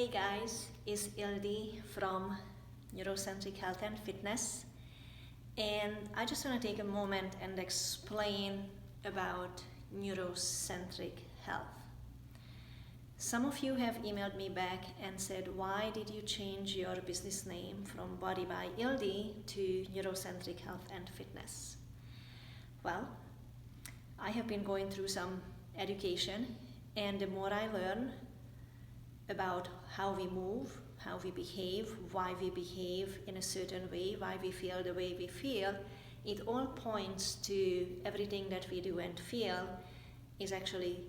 Hey guys, it's Ildi from NeuroCentric Health and Fitness, and I just want to take a moment and explain about NeuroCentric Health. Some of you have emailed me back and said, why did you change your business name from Body by Ildi to NeuroCentric Health and Fitness? Well, I have been going through some education, and the more I learn about how we move, how we behave, why we behave in a certain way, why we feel the way we feel, it all points to everything that we do and feel is actually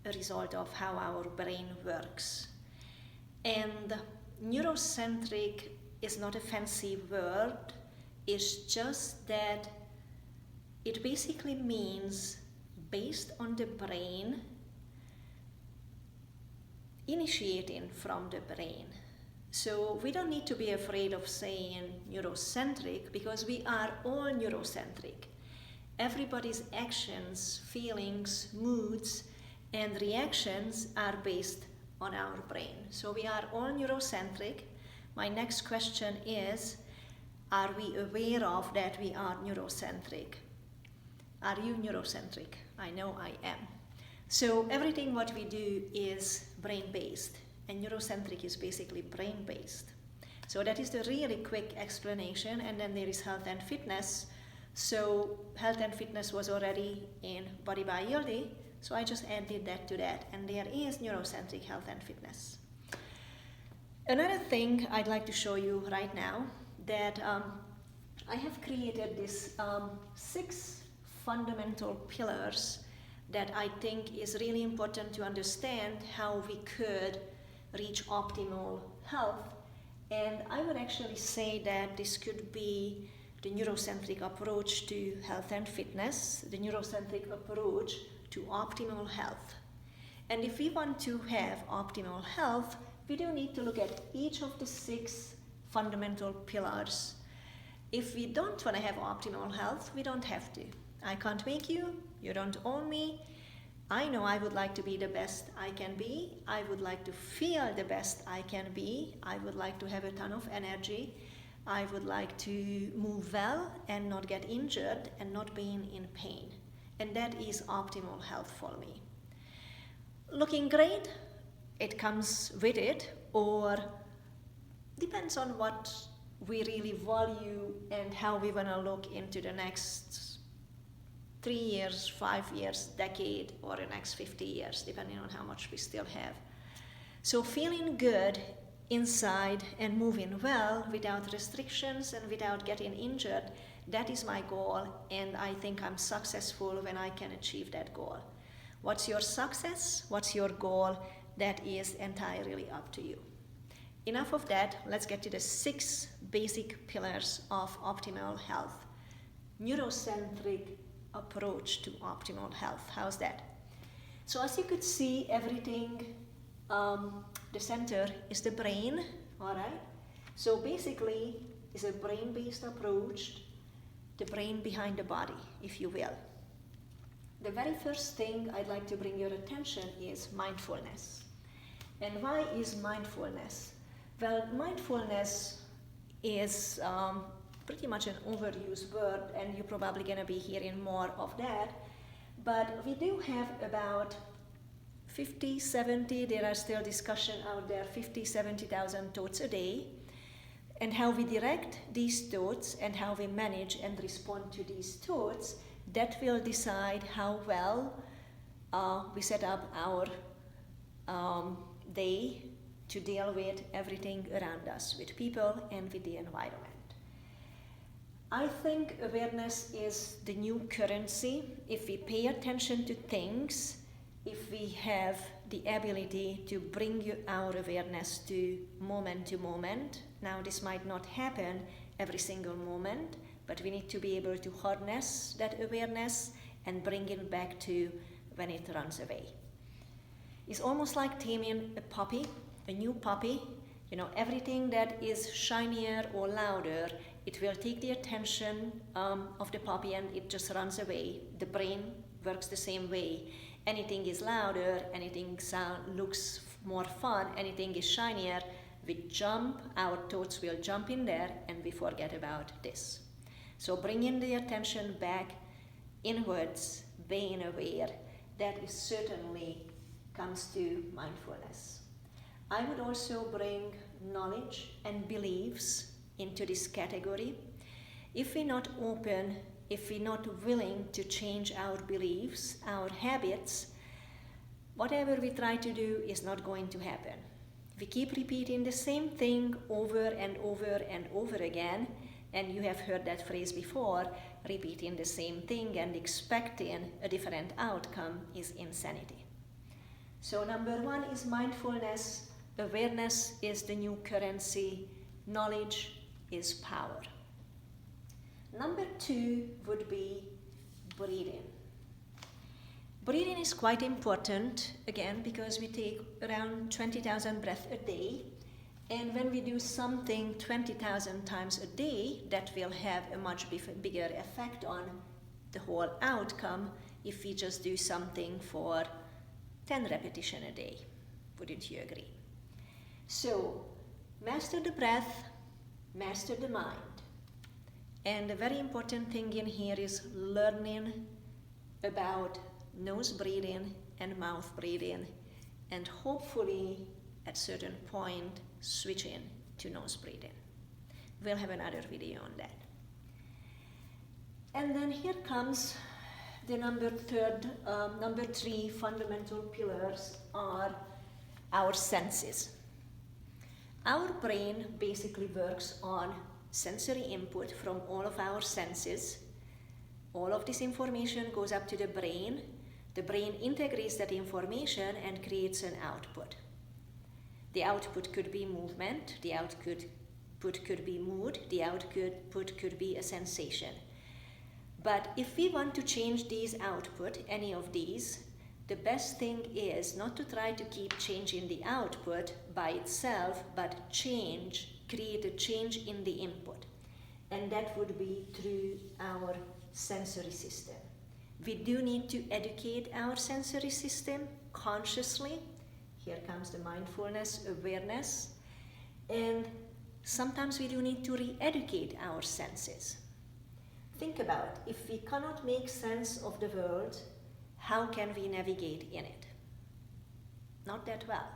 a result of how our brain works. And neurocentric is not a fancy word, it's just that it basically means based on the brain, initiating from the brain. So we don't need to be afraid of saying neurocentric because we are all neurocentric. Everybody's actions, feelings, moods, and reactions are based on our brain. So we are all neurocentric. My next question is, are we aware of that we are neurocentric? Are you neurocentric? I know I am. So everything what we do is brain-based, and neurocentric is basically brain-based. So that is the really quick explanation, and then there is health and fitness. So health and fitness was already in Body by Ildi, so I just added that to that, and there is neurocentric health and fitness. Another thing I'd like to show you right now, that I have created this 6 fundamental pillars that I think is really important to understand how we could reach optimal health. And I would actually say that this could be the neurocentric approach to health and fitness, the neurocentric approach to optimal health. And if we want to have optimal health, we do need to look at each of the 6 fundamental pillars. If we don't want to have optimal health, we don't have to. I can't make you, you don't own me. I know I would like to be the best I can be. I would like to feel the best I can be. I would like to have a ton of energy. I would like to move well and not get injured and not being in pain. And that is optimal health for me. Looking great, it comes with it, or depends on what we really value and how we want to look into the next 3 years, 5 years, decade, or the next 50 years, depending on how much we still have. So feeling good inside and moving well without restrictions and without getting injured, that is my goal, and I think I'm successful when I can achieve that goal. What's your success? What's your goal? That is entirely up to you. Enough of that, let's get to the 6 basic pillars of optimal health. Neurocentric approach to optimal health. How's that? So as you could see, everything, the center is the brain, all right? So basically, it's a brain-based approach, the brain behind the body, if you will. The very first thing I'd like to bring your attention is mindfulness. And why is mindfulness? Well, mindfulness is pretty much an overused word, and you're probably going to be hearing more of that. But we do have about 50, 70, there are still discussion out there, 50, 70,000 thoughts a day. And how we direct these thoughts and how we manage and respond to these thoughts, that will decide how well we set up our day to deal with everything around us, with people and with the environment. I think awareness is the new currency. If we pay attention to things, if we have the ability to bring our awareness to moment, now this might not happen every single moment, but we need to be able to harness that awareness and bring it back to when it runs away. It's almost like taming a puppy, a new puppy. You know, everything that is shinier or louder, it will take the attention of the puppy and it just runs away. The brain works the same way. Anything is louder, anything looks more fun, anything is shinier, we jump, our thoughts will jump in there and we forget about this. So bringing the attention back inwards, being aware, that is certainly comes to mindfulness. I would also bring knowledge and beliefs into this category. If we're not open, if we're not willing to change our beliefs, our habits, whatever we try to do is not going to happen. We keep repeating the same thing over and over and over again, and you have heard that phrase before, repeating the same thing and expecting a different outcome is insanity. So number 1 is mindfulness. Awareness is the new currency. Knowledge is power. Number 2 would be breathing. Breathing is quite important, again, because we take around 20,000 breaths a day. And when we do something 20,000 times a day, that will have a much bigger effect on the whole outcome if we just do something for 10 repetitions a day. Wouldn't you agree? So, master the breath, master the mind. And the very important thing in here is learning about nose breathing and mouth breathing, and hopefully at certain point switching to nose breathing. We'll have another video on that. And then here comes the number 3 fundamental pillars are our senses. Our brain basically works on sensory input from all of our senses. All of this information goes up to the brain. The brain integrates that information and creates an output. The output could be movement, the output could be mood, the output could be a sensation. But if we want to change these output, any of these, the best thing is not to try to keep changing the output by itself, but create a change in the input. And that would be through our sensory system. We do need to educate our sensory system consciously. Here comes the mindfulness, awareness. And sometimes we do need to re-educate our senses. Think about, if we cannot make sense of the world, how can we navigate in it? Not that well.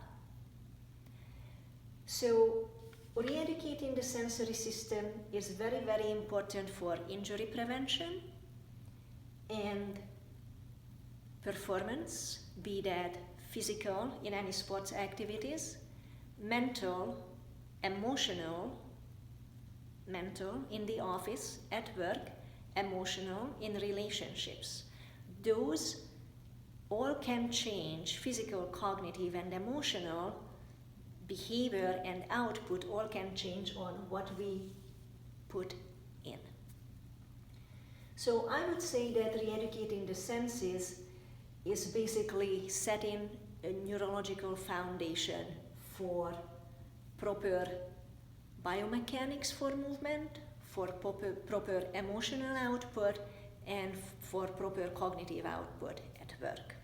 So, re-educating the sensory system is very, very important for injury prevention and performance, be that physical in any sports activities, mental, emotional, mental in the office, at work, emotional in relationships. Those all can change, physical, cognitive, and emotional behavior and output all can change on what we put in. So I would say that re-educating the senses is basically setting a neurological foundation for proper biomechanics for movement, for proper emotional output, and for proper cognitive output at work.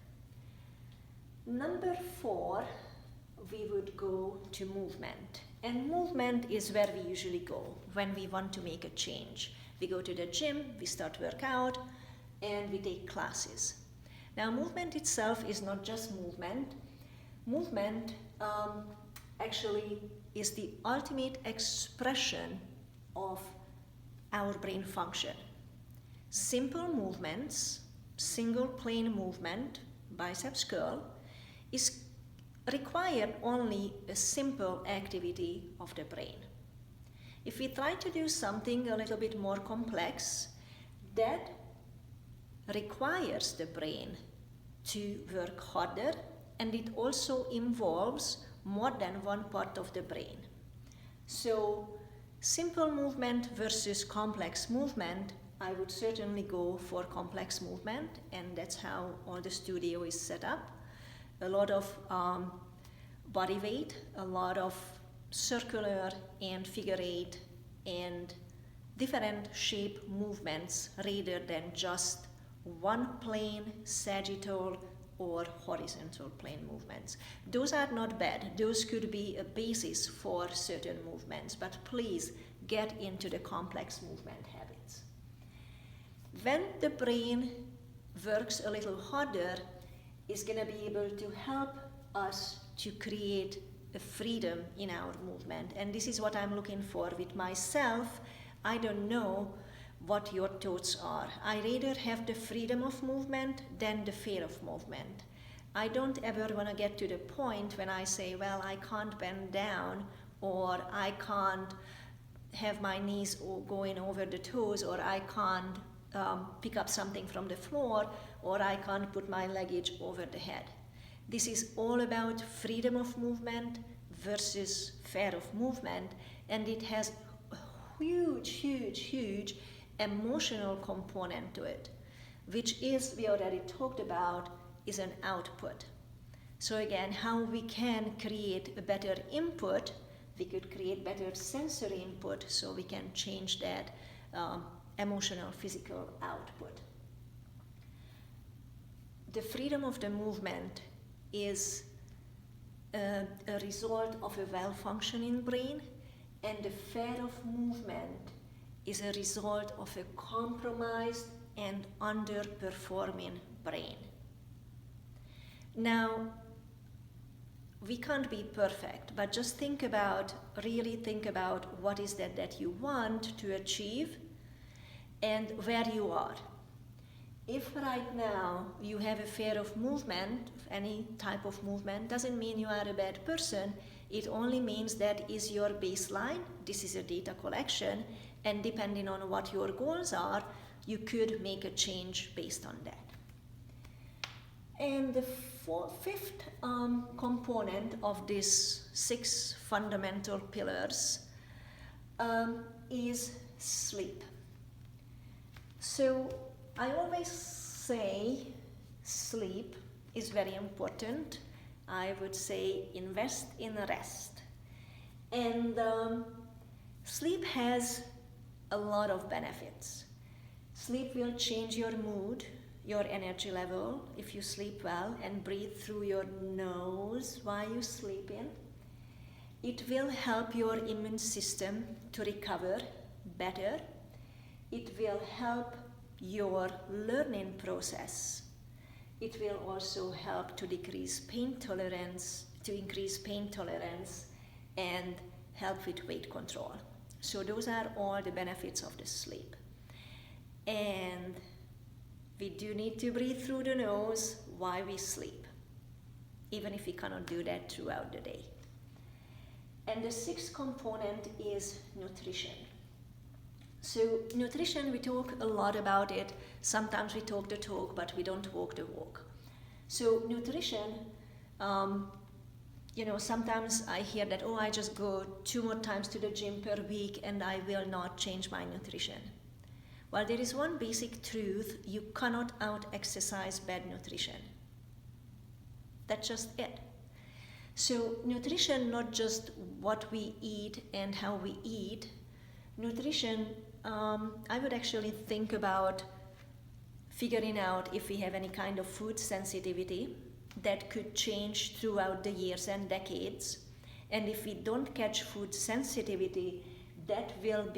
Number 4, we would go to movement. And movement is where we usually go when we want to make a change. We go to the gym, we start workout, and we take classes. Now, movement itself is not just movement. Movement actually is the ultimate expression of our brain function. Simple movements, single plane movement, biceps curl, is required only a simple activity of the brain. If we try to do something a little bit more complex, that requires the brain to work harder, and it also involves more than one part of the brain. So, simple movement versus complex movement, I would certainly go for complex movement, and that's how all the studio is set up. A lot of body weight, a lot of circular and figure eight and different shape movements rather than just one plane, sagittal, or horizontal plane movements. Those are not bad. Those could be a basis for certain movements, but please get into the complex movement habits. When the brain works a little harder, it's going to be able to help us to create a freedom in our movement. And this is what I'm looking for with myself. I don't know what your thoughts are. I rather have the freedom of movement than the fear of movement. I don't ever want to get to the point when I say, well, I can't bend down, or I can't have my knees going over the toes, or I can't pick up something from the floor, or I can't put my luggage over the head. This is all about freedom of movement versus fear of movement, and it has a huge emotional component to it, which is, we already talked about, is an output. So again, how we can create a better input, we could create better sensory input so we can change that emotional, physical output. The freedom of the movement is a result of a well-functioning brain, and the fear of movement is a result of a compromised and underperforming brain. Now, we can't be perfect, but just really think about what is that you want to achieve and where you are. If right now you have a fear of movement, any type of movement, doesn't mean you are a bad person. It only means that is your baseline. This is a data collection, and depending on what your goals are, you could make a change based on that. And the fifth component of these 6 fundamental pillars is sleep. So I always say sleep is very important. I would say invest in rest. And sleep has a lot of benefits. Sleep will change your mood, your energy level, if you sleep well and breathe through your nose while you're sleeping. It will help your immune system to recover better. It will help your learning process. It will also help to increase pain tolerance, and help with weight control. So those are all the benefits of the sleep. And we do need to breathe through the nose while we sleep, even if we cannot do that throughout the day. And the 6th component is nutrition. So nutrition, we talk a lot about it. Sometimes we talk the talk, but we don't walk the walk. So nutrition, sometimes I hear that, I just go 2 more times to the gym per week and I will not change my nutrition. Well, there is one basic truth: you cannot out-exercise bad nutrition. That's just it. So nutrition, not just what we eat and how we eat. Nutrition, I would actually think about figuring out if we have any kind of food sensitivity that could change throughout the years and decades. And if we don't catch food sensitivity, that will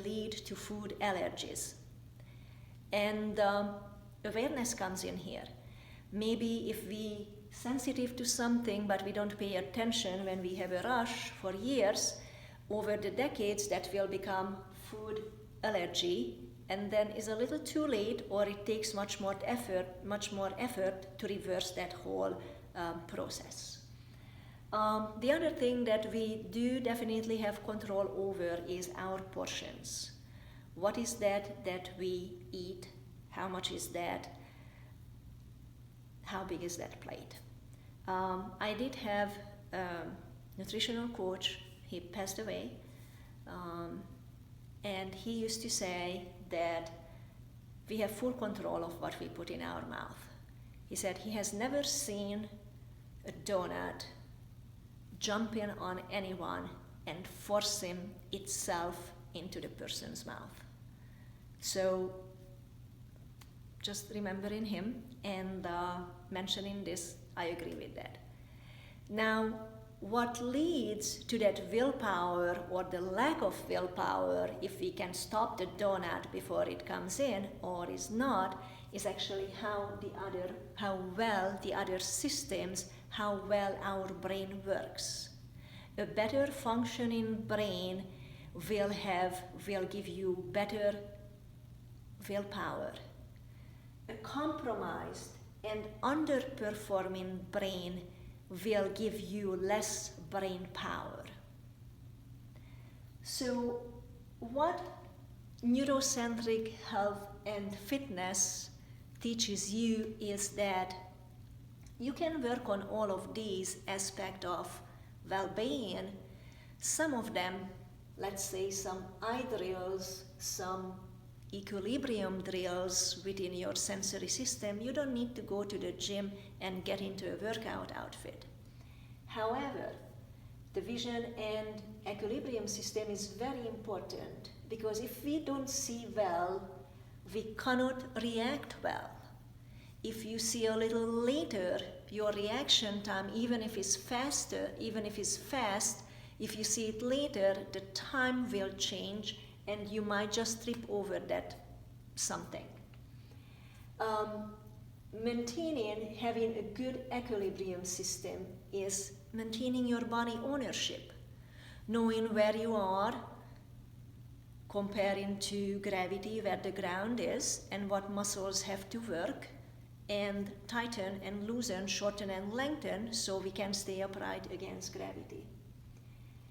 lead to food allergies. And awareness comes in here. Maybe if we sensitive to something but we don't pay attention when we have a rush for years, over the decades that will become food allergy, and then is a little too late, or it takes much more effort to reverse that whole process. The other thing that we do definitely have control over is our portions. What is that we eat? How much is that? How big is that plate? I did have a nutritional coach. He passed away, and he used to say that we have full control of what we put in our mouth. He said he has never seen a donut jumping on anyone and forcing itself into the person's mouth. So just remembering him and mentioning this, I agree with that. Now, what leads to that willpower or the lack of willpower, if we can stop the donut before it comes in or is not, is actually how well the other systems, how well our brain works. A better functioning brain will give you better willpower. A compromised and underperforming brain will give you less brain power. So what NeuroCentric health and fitness teaches you is that you can work on all of these aspects of well-being. Some of them, let's say some eye drills, some equilibrium drills within your sensory system, you don't need to go to the gym and get into a workout outfit. However, the vision and equilibrium system is very important, because if we don't see well, we cannot react well. If you see a little later, your reaction time, even if it's fast, if you see it later, the time will change and you might just trip over that something. Having a good equilibrium system is maintaining your body ownership, knowing where you are, comparing to gravity, where the ground is, and what muscles have to work, and tighten and loosen, shorten and lengthen, so we can stay upright against gravity.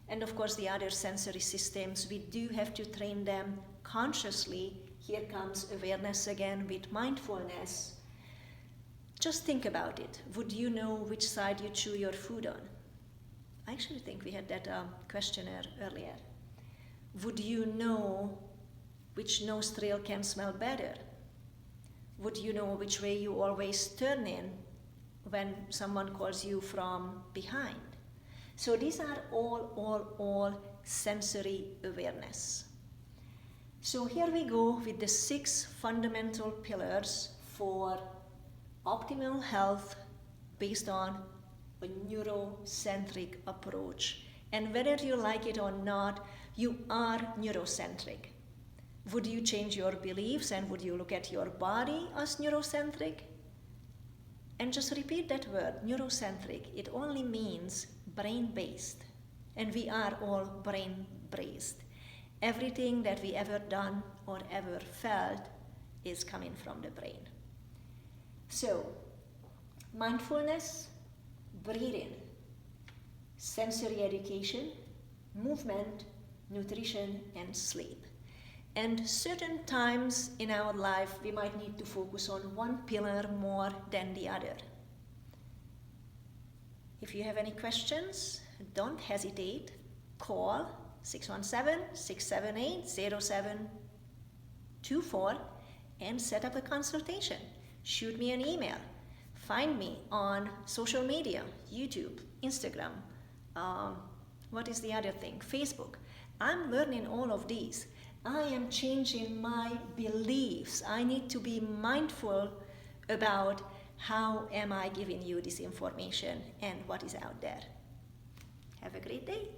And of course, the other sensory systems, we do have to train them consciously. Here comes awareness again with mindfulness. Just think about it. Would you know which side you chew your food on? I actually think we had that questionnaire earlier. Would you know which nostril can smell better? Would you know which way you always turn in when someone calls you from behind? So these are all sensory awareness. So here we go with the 6 fundamental pillars for optimal health based on a neurocentric approach. And whether you like it or not, you are neurocentric. Would you change your beliefs and would you look at your body as neurocentric? And just repeat that word, neurocentric. It only means brain-based. And we are all brain-based. Everything that we ever done or ever felt is coming from the brain. So, mindfulness, breathing, sensory education, movement, nutrition, and sleep. And certain times in our life, we might need to focus on one pillar more than the other. If you have any questions, don't hesitate. Call 617-678-0724 and set up a consultation. Shoot me an email. Find me on social media, YouTube, Instagram, what is the other thing? Facebook. I'm learning all of these. I am changing my beliefs. I need to be mindful about how am I giving you this information and what is out there. Have a great day.